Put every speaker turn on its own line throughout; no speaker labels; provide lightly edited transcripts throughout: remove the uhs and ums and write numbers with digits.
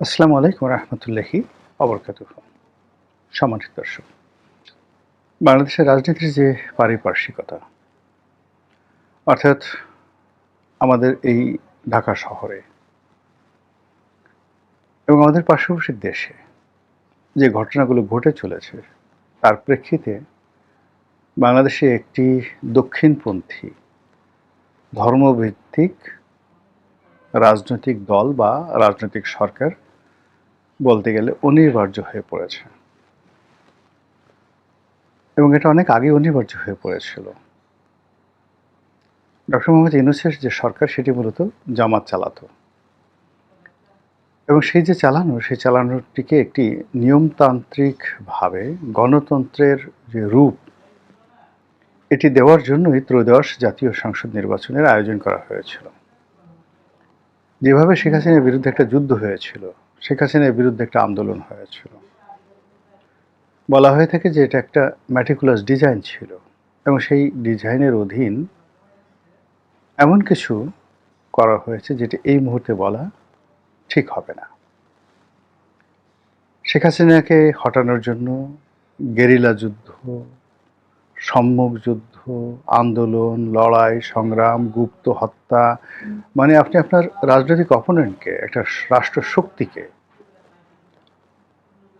আসসালামু আলাইকুম রহমতুল্লাহি অবরকাতুহু। সম্মানিত দর্শক, বাংলাদেশের রাজনীতির যে পারিপার্শ্বিকতা, অর্থাৎ আমাদের এই ঢাকা শহরে এবং আমাদের পার্শ্ববর্তী দেশে যে ঘটনাগুলো ঘটে চলেছে, তার প্রেক্ষিতে বাংলাদেশে একটি দক্ষিণপন্থী ধর্মভিত্তিক রাজনৈতিক দল বা রাজনৈতিক সরকার বলতে গেলে অনিবার্য হয়ে পড়েছে, এবং এটা অনেক আগে অনিবার্য হয়ে পড়েছিল। ডক্টর মোহাম্মদ ইউনূসের যে সরকার, সেটি মূলত জামাত চালাতো, এবং সেই যে সেই চালানোটিকে একটি নিয়মতান্ত্রিকভাবে গণতন্ত্রের যে রূপ, এটি দেওয়ার জন্যই ত্রয়োদশ জাতীয় সংসদ নির্বাচনের আয়োজন করা হয়েছিল। যেভাবে শেখ হাসিনার বিরুদ্ধে একটা যুদ্ধ হয়েছিল, শেখ হাসিনার বিরুদ্ধে একটা আন্দোলন হয়েছিল, বলা হয়ে থাকে যে এটা একটা ম্যাটিকুলাস ডিজাইন ছিল, এবং সেই ডিজাইনের অধীন এমন কিছু করা হয়েছে যেটি এই মুহূর্তে বলা ঠিক হবে না। শেখ হাসিনাকে হটানোর জন্য গেরিলা যুদ্ধ, সম্মুখ যুদ্ধ, আন্দোলন, লড়াই, সংগ্রাম, গুপ্ত হত্যা, মানে আপনি আপনার রাজনৈতিক অপোনেন্টকে, একটা রাষ্ট্রশক্তিকে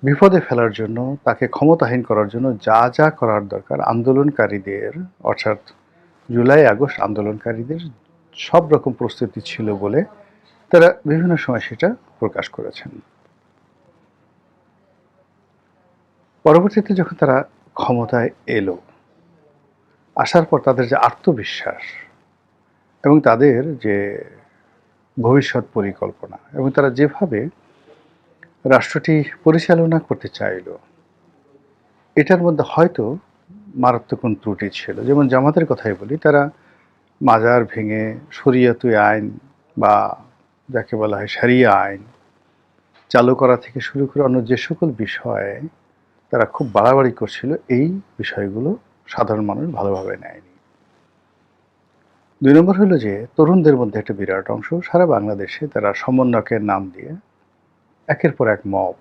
বিপদে ফেলার জন্য, তাকে ক্ষমতাহীন করার জন্য যা যা করার দরকার, আন্দোলনকারীদের, অর্থাৎ জুলাই আগস্ট আন্দোলনকারীদের সব রকম প্রস্তুতি ছিল বলে তারা বিভিন্ন সময় সেটা প্রকাশ করেছেন। পরবর্তীতে যখন তারা ক্ষমতায় এলো, আসার পর তাদের যে আত্মবিশ্বাস এবং তাদের যে ভবিষ্যৎ পরিকল্পনা, এবং তারা যেভাবে রাষ্ট্রটি পরিচালনা করতে চাইল, এটার মধ্যে হয়তো মারাত্মক কোন ত্রুটি ছিল। যেমন জামাতের কথাই বলি, তারা মাজার ভেঙে শরিয়তি আইন বা যাকে বলা হয় শরিয়া আইন চালু করা থেকে শুরু করে অন্য যে সকল বিষয়ে তারা খুব বাড়াবাড়ি করছিল, এই বিষয়গুলো সাধারণ মানুষ ভালোভাবে নেয়নি। ২ নম্বর হলো যে তরুণদের মধ্যে একটা বিরাট অংশ সারা বাংলাদেশে তারা সমন্বয়কের নাম দিয়ে একের পর এক মব,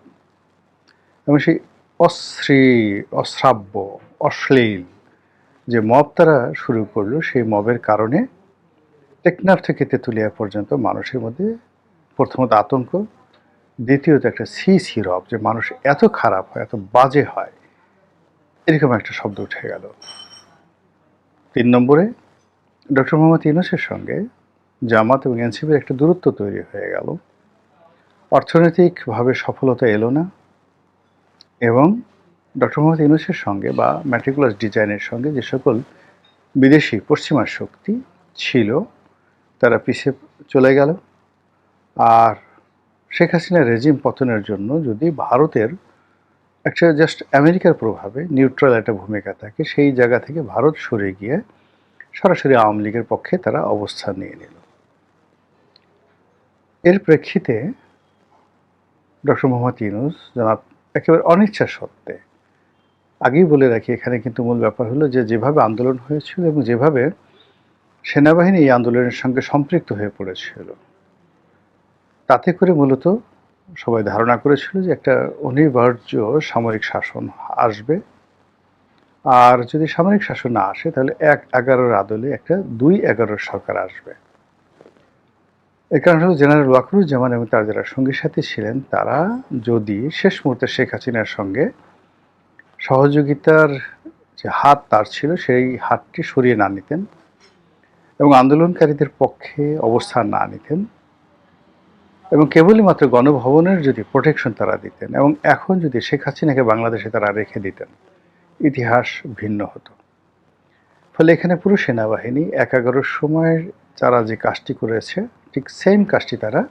এবং সেই অশ্রাব্য, অশ্লীল যে মব তারা শুরু করলো, সেই মবের কারণে টেকনাফ থেকে তেঁতুলিয়া পর্যন্ত মানুষের মধ্যে প্রথমত আতঙ্ক, দ্বিতীয়ত একটা সি রব, যে মানুষ এত খারাপ হয়, এত বাজে হয়, এরকম একটা শব্দ উঠে গেল। ৩ নম্বরে ডক্টর মোহাম্মদ ইউনূসের সঙ্গে জামাত এবং এনসিপির একটা দূরত্ব তৈরি হয়ে গেল। অর্থনৈতিকভাবে সফলতা এলো না, এবং ডক্টর মোহাম্মদ ইউনূসের সঙ্গে বা ম্যাট্রিকুলাস ডিজাইনের সঙ্গে যে সকল বিদেশি পশ্চিমা শক্তি ছিল, তারা পিছিয়ে চলে গেল। আর শেখ হাসিনার রেজিম পতনের জন্য যদি ভারতের একটা জাস্ট আমেরিকার প্রভাবে নিউট্রাল একটা ভূমিকা থাকে, সেই জায়গা থেকে ভারত সরে গিয়ে সরাসরি আওয়ামী লীগের পক্ষে তারা অবস্থান নিয়ে নিল। এর প্রেক্ষিতে ডক্টর মোহাম্মদ ইউনূস জনাব একেবারে অনিচ্ছা সত্ত্বে, আগেই বলে রাখি এখানে কিন্তু মূল ব্যাপার হলো যে যেভাবে আন্দোলন হয়েছিল এবং যেভাবে সেনাবাহিনী এই আন্দোলনের সঙ্গে সম্পৃক্ত হয়ে পড়েছিল, তাতে করে মূলত সবাই ধারণা করেছিল যে একটা অনিবার্য সামরিক শাসন আসবে, আর যদি সামরিক শাসন না আসে তাহলে ১/১১ আদলে একটা ২/১১ সরকার আসবে। এর কারণ হলো জেনারেল ওয়াকারুজ্জামান এবং তার যারা সঙ্গী সাথী ছিলেন, তারা যদি শেষ মুহূর্তে শেখ হাসিনার সঙ্গে সহযোগিতার যে হাত তার ছিল, সেই হাতটি সরিয়ে না নিতেন এবং আন্দোলনকারীদের পক্ষে অবস্থান না নিতেন, এবং কেবলই মাত্র গণভবনের যদি প্রোটেকশন তারা দিতেন, এবং এখন যদি শেখ হাসিনাকে বাংলাদেশে তারা রেখে দিতেন, ইতিহাস ভিন্ন হতো। ফলে এখানে পুরো সেনাবাহিনী ১/১১ সময়ের যারা যে কাজটি করেছে, ঠিক সেম কাজটি তারা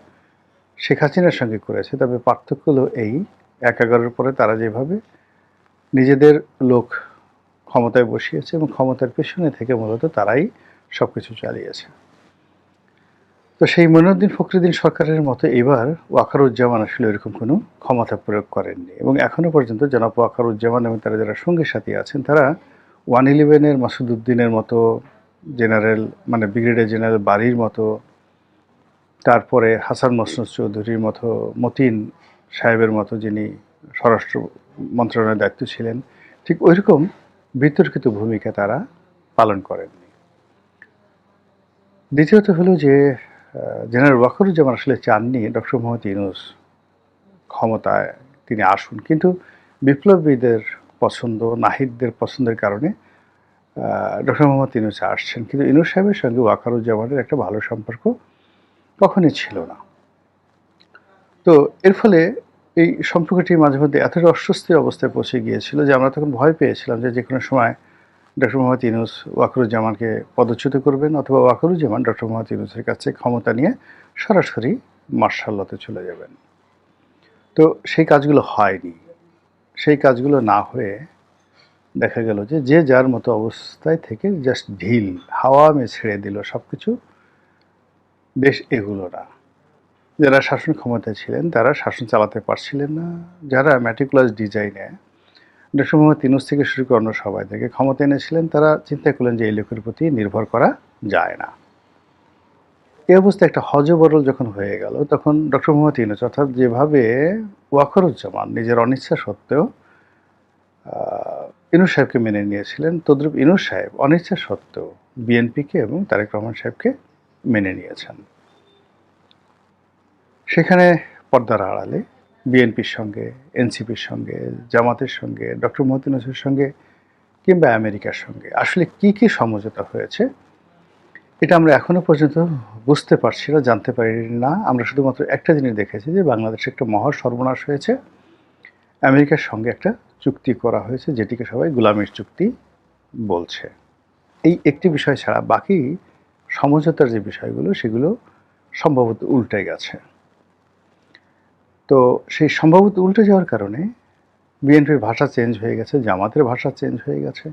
শেখ হাসিনার সঙ্গে করেছে। তবে পার্থক্য হলো এই, ১/১১ পরে তারা যেভাবে নিজেদের লোক ক্ষমতায় বসিয়েছে এবং ক্ষমতার পেছনে থেকে মূলত তারাই সবকিছু চালিয়েছে। তো সেই মঈনুদ্দিন ফখরুদ্দিন সরকারের মতো এবার ওয়াকারুজ্জামান আসলে এরকম কোনো ক্ষমতা প্রয়োগ করেননি, এবং এখনো পর্যন্ত জনাব ওয়াকারুজ্জামান এবং তারা যারা সঙ্গী সাথী আছেন, তারা 111-এর মাসুদ উদ্দিনের মতো জেনারেল, মানে ব্রিগেডিয়ার জেনারেল বারির মতো তারপরে হাসান মাসুদ চৌধুরীর মতো, মতিন সাহেবের মতো যিনি স্বরাষ্ট্র মন্ত্রণালয়ের দায়িত্ব ছিলেন, ঠিক ওইরকম বিতর্কিত ভূমিকা তারা পালন করেননি। দ্বিতীয়ত হলো যে জেনারেল ওয়াকারুজ্জামান আসলে চাননি ডক্টর মোহাম্মদ ইউনূস ক্ষমতায় তিনি আসুন, কিন্তু বিপ্লবীদের পছন্দ, নাহিদদের পছন্দের কারণে ডক্টর মোহাম্মদ ইউনূস আসছেন। কিন্তু ইউনূস সাহেবের সঙ্গে ওয়াকারুজ্জামানের একটা ভালো সম্পর্ক কখনই ছিল না। তো এর ফলে এই সম্পর্কটি মাঝে মধ্যে এতটা অস্বস্তির অবস্থায় পৌঁছে গিয়েছিল যে আমরা তখন ভয় পেয়েছিলাম যে কোনো সময় ডক্টর মোহাম্মদ ইউনূস ওয়াকারুজ্জামানকে পদচ্যুত করবেন, অথবা ওয়াকারুজ্জামান ডক্টর মোহাম্মদ ইউনূসের কাছে ক্ষমতা নিয়ে সরাসরি মার্শাল লতে চলে যাবেন। তো সেই কাজগুলো হয়নি। সেই কাজগুলো না হয়ে দেখা গেল যে যার মতো অবস্থায় থেকে জাস্ট ঢিল হাওয়া ছেড়ে দিল, সব কিছু দেশ এগুলো না। যারা শাসন ক্ষমতায় ছিলেন তারা শাসন চালাতে পারছিলেন না। যারা ম্যাটিকুলাস ডিজাইনে ডক্টর মোহাম্মদ ইউনূস থেকে শুরু করে অন্য সবাই থেকে ক্ষমতা এনেছিলেন, তারা চিন্তা করলেন যে এই লোকের প্রতি নির্ভর করা যায় না। এই অবস্থা একটা হযবরল যখন হয়ে গেল, তখন ডক্টর মোহাম্মদ ইউনূস, অর্থাৎ যেভাবে ওয়াকারুজ্জামান নিজের অনিচ্ছা সত্ত্বেও ইউনূস সাহেবকে মেনে নিয়েছিলেন, তদ্রূপ ইউনূস সাহেব অনিচ্ছা সত্ত্বেও বিএনপিকে এবং তারেক রহমান সাহেবকে মেনে নিয়েছেন। সেখানে পর্দার আড়ালে বিএনপির সঙ্গে, এনসিপির সঙ্গে, জামাতের সঙ্গে, ডক্টর মোহাম্মদ ইউনূসের সঙ্গে কিংবা আমেরিকার সঙ্গে আসলে কি সমঝোতা হয়েছে এটা আমরা এখনো পর্যন্ত বুঝতে পারছি না, জানতে পারি না। আমরা শুধুমাত্র একটা জিনিস দেখেছি যে বাংলাদেশে একটা মহা সর্বনাশ হয়েছে, আমেরিকার সঙ্গে একটা চুক্তি করা হয়েছে যেটিকে সবাই গোলামির চুক্তি বলছে। এই একটি বিষয় ছাড়া বাকি সমঝোতার যে বিষয়গুলো সেগুলো সম্ভবত উল্টে গেছে। তো সেই সম্ভবত উল্টে যাওয়ার কারণে বিএনপির ভাষা চেঞ্জ হয়ে গেছে, জামাতের ভাষা চেঞ্জ হয়ে গেছে,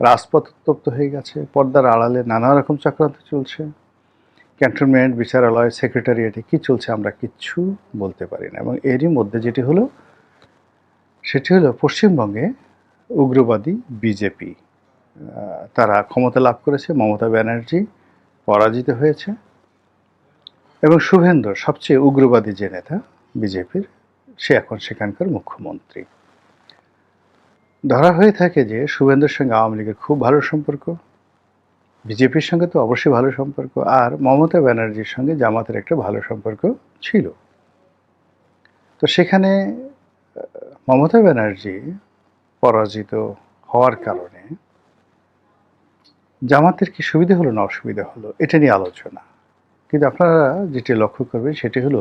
রাজপথ উত্তপ্ত হয়ে গেছে, পর্দার আড়ালে নানা রকম চক্রান্ত চলছে, ক্যান্টনমেন্ট, বিচারালয়, সেক্রেটারিয়েটে কী চলছে আমরা কিচ্ছু বলতে পারি না। এবং এরই মধ্যে যেটি হলো সেটি হলো পশ্চিমবঙ্গে উগ্রবাদী বিজেপি তারা ক্ষমতা লাভ করেছে, মমতা ব্যানার্জি পরাজিত হয়েছে এবং শুভেন্দু সবচেয়ে উগ্রবাদী যে নেতা বিজেপির, সে এখন সেখানকার মুখ্যমন্ত্রী। ধরা হয়ে থাকে যে শুভেন্দুর সঙ্গে আওয়ামী লীগের খুব ভালো সম্পর্ক, বিজেপির সঙ্গে তো অবশ্যই ভালো সম্পর্ক, আর মমতা ব্যানার্জির সঙ্গে জামাতের একটা ভালো সম্পর্ক ছিল। তো সেখানে মমতা ব্যানার্জি পরাজিত হওয়ার কারণে জামাতের কি সুবিধা হলো না অসুবিধা হলো এটা নিয়ে আলোচনা। কিন্তু আপনারা যেটি লক্ষ্য করবেন সেটি হলো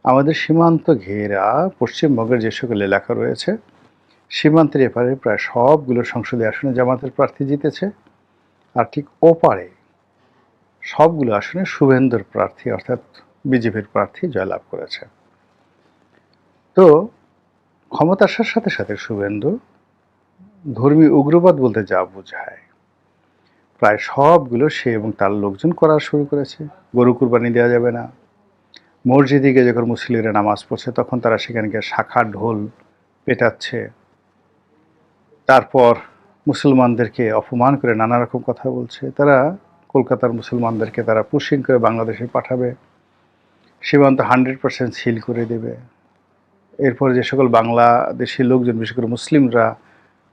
আমাদের সীমান্ত ঘেরা পশ্চিমবঙ্গের যে সকল এলাকা রয়েছে, সীমান্তের এপারে প্রায় সবগুলো সংসদীয় আসনে জামাতের প্রার্থী জিতেছে, আর ঠিক ওপারে সবগুলো আসনে শুভেন্দুর প্রার্থী অর্থাৎ বিজেপির প্রার্থী জয়লাভ করেছে। তো ক্ষমতা আসার সাথে সাথে শুভেন্দু ধর্মীয় উগ্রবাদ বলতে যা বোঝায় প্রায় সবগুলো সে এবং তার লোকজন করা শুরু করেছে। গরু কুরবানি দেওয়া যাবে না, মসজিদে গিয়ে যখন মুসলিমরা নামাজ পড়ছে তখন তারা সেখানে গিয়ে শাখা ঢোল পেটাচ্ছে, তারপর মুসলমানদেরকে অপমান করে নানা রকম কথা বলছে। তারা কলকাতার মুসলমানদেরকে তারা পুশিং করে বাংলাদেশে পাঠাবে, সীমান্ত 100% সিল করে দেবে। এরপরে যে সকল বাংলাদেশি লোকজন, বিশেষ করে মুসলিমরা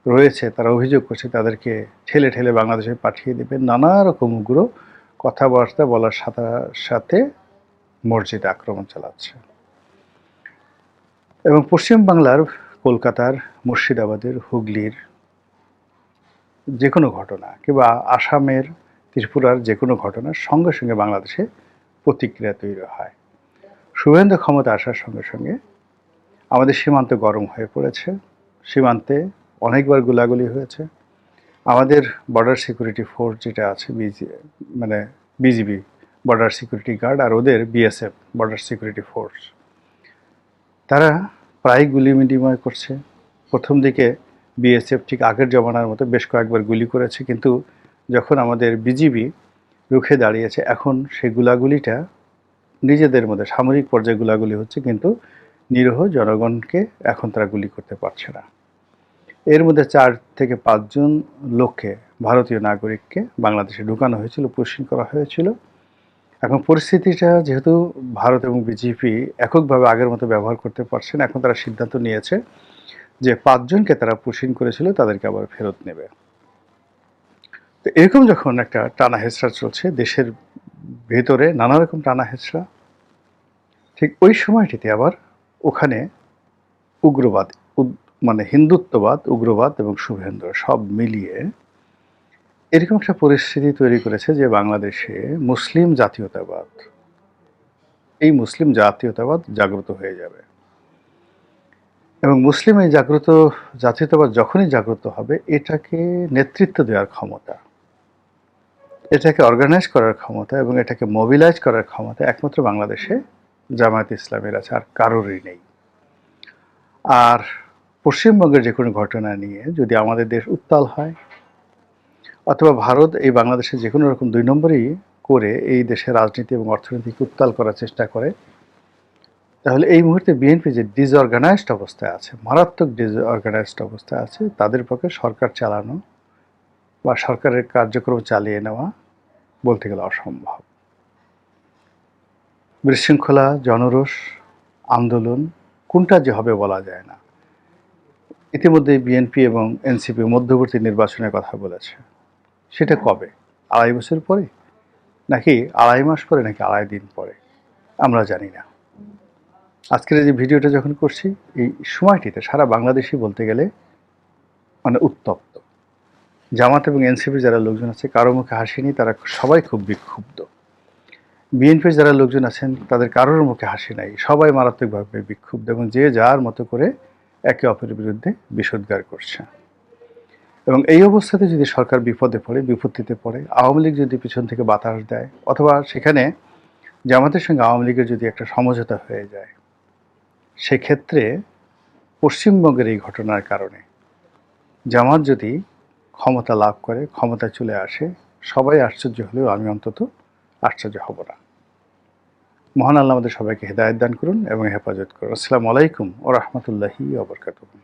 রয়েছে, তারা অভিযোগ করছে তাদেরকে ঠেলে বাংলাদেশে পাঠিয়ে দেবে। নানা রকম উগ্র কথাবার্তা বলার সাথে সাথে মসজিদে আক্রমণ চালাচ্ছে। এবং পশ্চিম বাংলার কলকাতার, মুর্শিদাবাদের, হুগলির যে কোনো ঘটনা কিংবা আসামের, ত্রিপুরার যে কোনো ঘটনার সঙ্গে সঙ্গে বাংলাদেশে প্রতিক্রিয়া তৈরি হয়। শুভেন্দু ক্ষমতা আসার সঙ্গে সঙ্গে আমাদের সীমান্ত গরম হয়ে পড়েছে, সীমান্তে অনেকবার গোলাগুলি হয়েছে। আমাদের বর্ডার সিকিউরিটি ফোর্স যেটা আছে বিজিবি বর্ডার সিকিউরিটি গার্ড, আর ওদের বিএসএফ বর্ডার সিকিউরিটি ফোর্স, তারা প্রায় গুলি বিনিময় করছে। প্রথম দিকে বিএসএফ ঠিক আগের জমানার মতো বেশ কয়েকবার গুলি করেছে, কিন্তু যখন আমাদের বিজিবি রুখে দাঁড়িয়েছে এখন সেই গুলাগুলিটা নিজেদের মধ্যে সামরিক পর্যায়ে গুলাগুলি হচ্ছে, কিন্তু নিরীহ জনগণকে এখন তারা গুলি করতে পারছে না। এর মধ্যে 4 থেকে 5 জন লোককে, ভারতীয় নাগরিককে বাংলাদেশে ঢুকানো হয়েছিল, পুশিং করা হয়েছিল। এখন পরিস্থিতিটা যেহেতু ভারত এবং বিজেপি এককভাবে আগের মতো ব্যবহার করতে পারছে না, এখন তারা সিদ্ধান্ত নিয়েছে যে ৫ জনকে তারা পুশিং করেছিল তাদেরকে আবার ফেরত নেবে। তো এরকম যখন একটা টানা হেঁচড়া চলছে দেশের ভেতরে, নানা রকম টানা হেঁচড়া, ঠিক ওই সময়টিতে আবার ওখানে উগ্রবাদ, মানে হিন্দুত্ববাদ, উগ্রবাদ এবং শুভেন্দ্র সব মিলিয়ে এরকম একটা পরিস্থিতি তৈরি করেছে যে বাংলাদেশে মুসলিম জাতীয়তাবাদ, এই মুসলিম জাতীয়তাবাদ জাগ্রত হয়ে যাবে। এবং মুসলিম এই জাতীয়তাবাদ যখনই জাগ্রত হবে, এটাকে নেতৃত্ব দেওয়ার ক্ষমতা, এটাকে অর্গানাইজ করার ক্ষমতা এবং এটাকে মোবিলাইজ করার ক্ষমতা একমাত্র বাংলাদেশে জামায়াত ইসলামের আছে, আর কারোরই নেই। আর পশ্চিমবঙ্গের যে কোনো ঘটনা নিয়ে যদি আমাদের দেশ উত্তাল হয়, অথবা ভারত এই বাংলাদেশে যে কোনো রকম ২ নম্বরই করে এই দেশের রাজনীতি এবং অর্থনীতিকে উত্তাল করার চেষ্টা করে, তাহলে এই মুহূর্তে বিএনপি যে ডিসঅর্গানাইজড অবস্থায় আছে, মারাত্মক ডিসঅর্গানাইজড অবস্থায় আছে, তাদের পক্ষে সরকার চালানো বা সরকারের কার্যক্রম চালিয়ে নেওয়া বলতে গেলে অসম্ভব। বিশৃঙ্খলা, জনরোষ, আন্দোলন কোনটা যে হবে বলা যায় না। ইতিমধ্যে বিএনপি এবং এনসিপি মধ্যবর্তী নির্বাচনের কথা বলেছে। সেটা কবে? ২.৫ বছর পরে, নাকি ২.৫ মাস পরে, নাকি ২.৫ দিন পরে? আমরা জানি না। আজকের এই যে ভিডিওটা যখন করছি, এই সময়টিতে সারা বাংলাদেশই বলতে গেলে মানে উত্তপ্ত। জামাত এবং এনসিপির যারা লোকজন আছে কারো মুখে হাসি নেই, তারা সবাই খুব বিক্ষুব্ধ। বিএনপির যারা লোকজন আছেন তাদের কারোর মুখে হাসি নাই, সবাই মারাত্মকভাবে বিক্ষুব্ধ এবং যে যার মতো করে একে অপরের বিরুদ্ধে বিষোদ্গার করছে। এবং এই অবস্থাতে যদি সরকার বিপদে পড়ে, বিপত্তিতে পড়ে, আওয়ামী লীগ যদি পিছন থেকে বাতাস দেয়, অথবা সেখানে জামাতের সঙ্গে আওয়ামী লীগের যদি একটা সমঝোতা হয়ে যায়, সেক্ষেত্রে পশ্চিমবঙ্গের এই ঘটনার কারণে জামাত যদি ক্ষমতা লাভ করে, ক্ষমতায় চলে আসে, সবাই আশ্চর্য হলেও আমি অন্তত আশ্চর্য হব না। মহান আল্লাহ আমাদের সবাইকে হেদায়েত দান করুন এবং হেফাজত করুন। আসসালামু আলাইকুম ওয়া রাহমাতুল্লাহি ওয়া বারাকাতুহু।